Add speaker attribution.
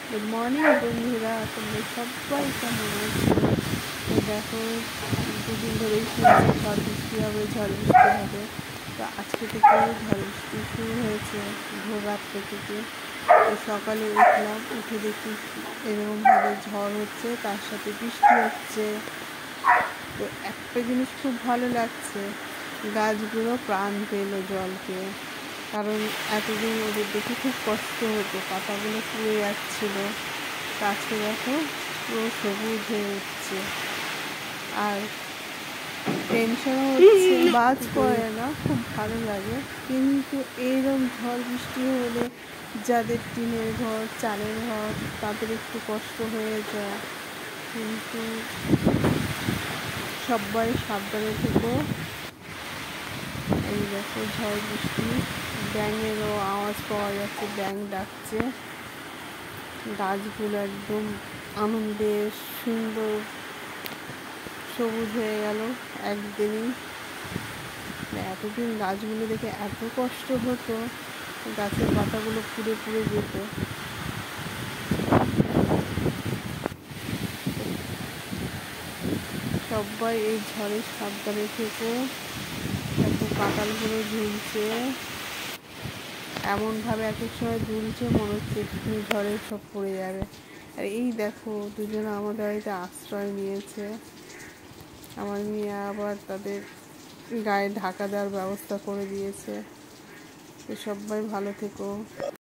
Speaker 1: Good morning বন্ধুরা, তোমরা সবাই কেমন আছো? তো দেখো, দুদিন ধরেই শুনছি ঝড় বৃষ্টি হবে, ঝড় বৃষ্টি হবে। তো আজকে থেকে ঝড় বৃষ্টি শুরু হয়েছে ভোর রাত্রে থেকে। তো সকালে উঠলাম, উঠে দেখি এরকমভাবে ঝড় হচ্ছে, তার সাথে বৃষ্টি হচ্ছে। তো একটা জিনিস খুব ভালো লাগছে, গাছগুলো প্রাণ পেল জলকে। কারণ এতদিন ওদের দেখে খুব কষ্ট হতো, পাতাগুলো পুড়ে যাচ্ছিল। গাছে দেখো পুরো সবুজ হয়ে উঠছে। আর টেনশনও হচ্ছে, বাজ পড়ে না, খুব ভালো লাগে। কিন্তু এইরকম ঝড় বৃষ্টি হলে যাদের টিনের ঘর, চালের ঘর, তাদের একটু কষ্ট হয়ে যায়। কিন্তু সবাই সাবধানে থেকো। এই দেখো ঝড় বৃষ্টি, ব্যাঙেরও আওয়াজ পাওয়া যাচ্ছে, ব্যাঙ ডাকছে। গাছগুলো একদম আনন্দে সুন্দর সবুজ হয়ে গেল একদিনই। এতদিন গাছগুলো দেখে এত কষ্ট হতো, গাছের পাতাগুলো পুড়ে পুড়ে যেত। সবাই এই ঝড়ে সাবধানে থেকো। এত কাঁঠালগুলো ঝুলছে, এমনভাবে এক এক সময় ঝুলছে মনে হচ্ছে এক্ষুনি ঝড়ে সব পড়ে যাবে। আর এই দেখো, দুজনে আমাদের বাড়িতে আশ্রয় নিয়েছে। আমার মেয়ে আবার তাদের গায়ে ঢাকা দেওয়ার ব্যবস্থা করে দিয়েছে। তো সবাই ভালো থেকো।